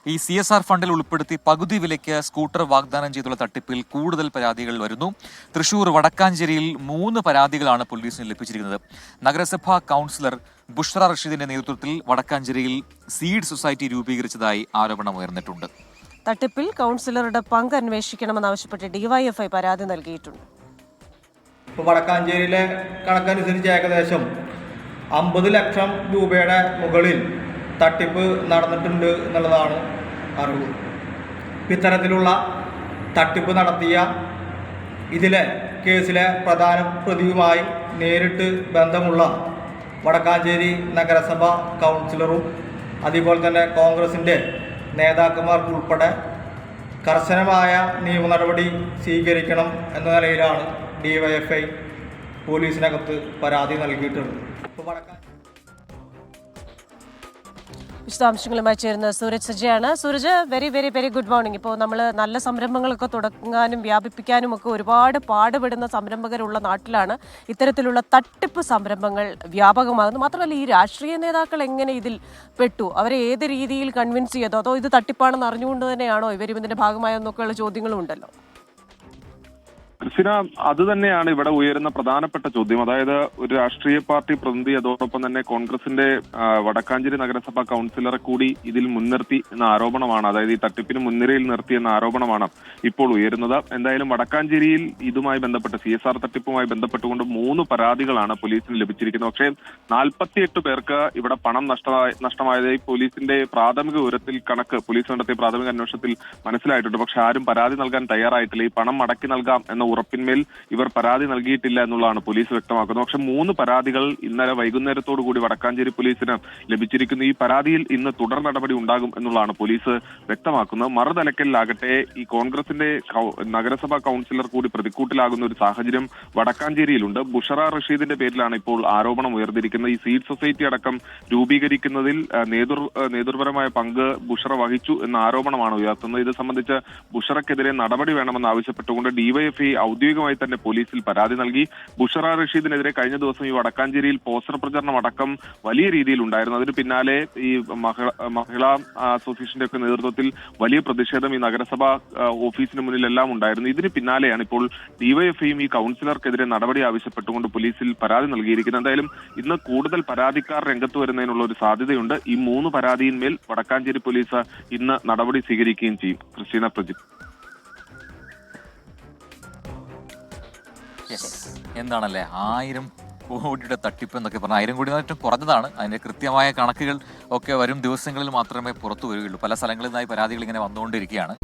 ഈ CSR ഫണ്ടിൽ ഉൾപ്പെടുത്തി പകുതി വിലയ്ക്ക് സ്കൂട്ടർ വാഗ്ദാനം ചെയ്തുള്ള തട്ടിപ്പിൽ കൂടുതൽ പരാതികൾ വരുന്നു. തൃശൂർ വടക്കാഞ്ചേരിയിൽ 3 പരാതികളാണ് പോലീസിന് ലഭിച്ചിരിക്കുന്നത്. നഗരസഭാ കൗൺസിലർ ബുഷ്ര റഷീദിന്റെ നേതൃത്വത്തിൽ വടക്കാഞ്ചേരിയിൽ സീഡ് സൊസൈറ്റി രൂപീകരിച്ചതായി ആരോപണമുയർന്നിട്ടുണ്ട്. തട്ടിപ്പിൽ കൗൺസിലറുടെ പങ്ക് അന്വേഷിക്കണമെന്നാവശ്യപ്പെട്ട് ഡിവൈഎഫ്ഐ പരാതി നൽകിയിട്ടുണ്ട്. വടക്കാഞ്ചേരിയിലെ കണക്കനുസരിച്ച് ഏകദേശം 50 ലക്ഷം രൂപയുടെ മുകളിൽ തട്ടിപ്പ് നടന്നിട്ടുണ്ട് എന്നുള്ളതാണ് അറിവ്. ഇത്തരത്തിലുള്ള തട്ടിപ്പ് നടത്തിയ ഇതിലെ കേസിലെ പ്രധാന പ്രതിയുമായി നേരിട്ട് ബന്ധമുള്ള വടക്കാഞ്ചേരി നഗരസഭ കൗൺസിലറും അതുപോലെ തന്നെ കോൺഗ്രസിൻ്റെ നേതാക്കന്മാർക്കുൾപ്പെടെ കർശനമായ നിയമ നടപടി സ്വീകരിക്കണം എന്ന നിലയിലാണ് ഡിവൈഎഫ്ഐ പോലീസിനകത്ത് പരാതി നൽകിയിട്ടുണ്ട്. വിശദാംശങ്ങളുമായി ചേരുന്ന സൂരജ് സജയാണ്. Sooraj, very very very good morning. ഇപ്പോൾ നമ്മൾ നല്ല സംരംഭങ്ങളൊക്കെ തുടങ്ങാനും വ്യാപിപ്പിക്കാനും ഒക്കെ ഒരുപാട് പാടുപെടുന്ന സംരംഭകരുള്ള നാട്ടിലാണ് ഇത്തരത്തിലുള്ള തട്ടിപ്പ് സംരംഭങ്ങൾ വ്യാപകമാകുന്നത്. മാത്രമല്ല, ഈ രാഷ്ട്രീയ നേതാക്കൾ എങ്ങനെ ഇതിൽ പെട്ടു? അവരെ ഏത് രീതിയിൽ കൺവിൻസ് ചെയ്തോ, അതോ ഇത് തട്ടിപ്പാണെന്ന് അറിഞ്ഞുകൊണ്ട് തന്നെയാണോ ഇവരും ഇതിന്റെ ഭാഗമായെന്നൊക്കെയുള്ള ചോദ്യങ്ങളും ഉണ്ടല്ലോ. ക്രിസ്റ്റിന, അത് തന്നെയാണ് ഇവിടെ ഉയരുന്ന പ്രധാനപ്പെട്ട ചോദ്യം. അതായത് ഒരു രാഷ്ട്രീയ പാർട്ടി പ്രതിനിധി, അതോടൊപ്പം തന്നെ കോൺഗ്രസിന്റെ വടക്കാഞ്ചേരി നഗരസഭാ കൗൺസിലറെ കൂടി ഇതിൽ മുൻനിർത്തി എന്ന ആരോപണമാണ്, അതായത് ഈ തട്ടിപ്പിന് മുൻനിരയിൽ നിർത്തി എന്ന ആരോപണമാണ് ഇപ്പോൾ ഉയരുന്നത്. എന്തായാലും വടക്കാഞ്ചേരിയിൽ ഇതുമായി ബന്ധപ്പെട്ട് CSR തട്ടിപ്പുമായി ബന്ധപ്പെട്ടുകൊണ്ട് 3 പരാതികളാണ് പോലീസിന് ലഭിച്ചിരിക്കുന്നത്. പക്ഷേ 48 പേർക്ക് ഇവിടെ പണം നഷ്ടമായതായി പോലീസിന്റെ പ്രാഥമിക വിവരത്തിൽ പോലീസ് നടത്തിയ പ്രാഥമിക അന്വേഷണത്തിൽ മനസ്സിലായിട്ടുണ്ട്. പക്ഷെ ആരും പരാതി നൽകാൻ തയ്യാറായിട്ടില്ല. ഈ പണം മടക്കി നൽകാം എന്ന ഉറപ്പിന്മേൽ ഇവർ പരാതി നൽകിയിട്ടില്ല എന്നുള്ളതാണ് പോലീസ് വ്യക്തമാക്കുന്നത്. പക്ഷെ 3 പരാതികൾ ഇന്നലെ വൈകുന്നേരത്തോടു കൂടി വടക്കാഞ്ചേരി പോലീസിന് ലഭിച്ചിരിക്കുന്നു. ഈ പരാതിയിൽ ഇന്ന് തുടർ നടപടി ഉണ്ടാകും എന്നുള്ളതാണ് പോലീസ് വ്യക്തമാക്കുന്നത്. മറുതലക്കലിലാകട്ടെ ഈ കോൺഗ്രസിന്റെ നഗരസഭാ കൗൺസിലർ കൂടി പ്രതിക്കൂട്ടിലാകുന്ന ഒരു സാഹചര്യം വടക്കാഞ്ചേരിയിലുണ്ട്. ബുഷറ റഷീദിന്റെ പേരിലാണ് ഇപ്പോൾ ആരോപണം ഉയർന്നിരിക്കുന്നത്. ഈ സീഡ് സൊസൈറ്റി അടക്കം രൂപീകരിക്കുന്നതിൽ നേതൃപരമായ പങ്ക് ബുഷറ വഹിച്ചു എന്ന ആരോപണമാണ് ഉയർത്തുന്നത്. ഇത് സംബന്ധിച്ച് ബുഷറക്കെതിരെ നടപടി വേണമെന്ന് ആവശ്യപ്പെട്ടുകൊണ്ട് ഡിവൈഎഫ്ഐ ഔദ്യോഗികമായി തന്നെ പോലീസിൽ പരാതി നൽകി. ബുഷറ റഷീദിനെതിരെ കഴിഞ്ഞ ദിവസം ഈ വടക്കാഞ്ചേരിയിൽ പോസ്റ്റർ പ്രചരണം അടക്കം വലിയ രീതിയിൽ ഉണ്ടായിരുന്നു. അതിന് പിന്നാലെ ഈ മഹിളാ അസോസിയേഷന്റെ ഒക്കെ നേതൃത്വത്തിൽ വലിയ പ്രതിഷേധം ഈ നഗരസഭാ ഓഫീസിന് മുന്നിലെല്ലാം ഉണ്ടായിരുന്നു. ഇതിന് പിന്നാലെയാണ് ഇപ്പോൾ ഡിവൈഎഫ്ഐയും ഈ കൗൺസിലർക്കെതിരെ നടപടി ആവശ്യപ്പെട്ടുകൊണ്ട് പോലീസിൽ പരാതി നൽകിയിരിക്കുന്നത്. എന്തായാലും ഇന്ന് കൂടുതൽ പരാതിക്കാർ രംഗത്ത് വരുന്നതിനുള്ള ഒരു സാധ്യതയുണ്ട്. ഈ 3 പരാതിയിന്മേൽ വടക്കാഞ്ചേരി പോലീസ് ഇന്ന് നടപടി സ്വീകരിക്കുകയും ചെയ്യും. ക്രിസ്റ്റീന, പ്രജിത്ത്. എന്താണല്ലേ 1000 കോടിയുടെ തട്ടിപ്പ് എന്നൊക്കെ പറഞ്ഞാൽ 1000 കോടി ഏറ്റവും കുറഞ്ഞതാണ്. അതിന്റെ കൃത്യമായ കണക്കുകൾ ഒക്കെ വരും ദിവസങ്ങളിൽ മാത്രമേ പുറത്തു വരികയുള്ളൂ. പല സ്ഥലങ്ങളിൽ നിന്നായി പരാതികൾ ഇങ്ങനെ വന്നുകൊണ്ടിരിക്കുകയാണ്.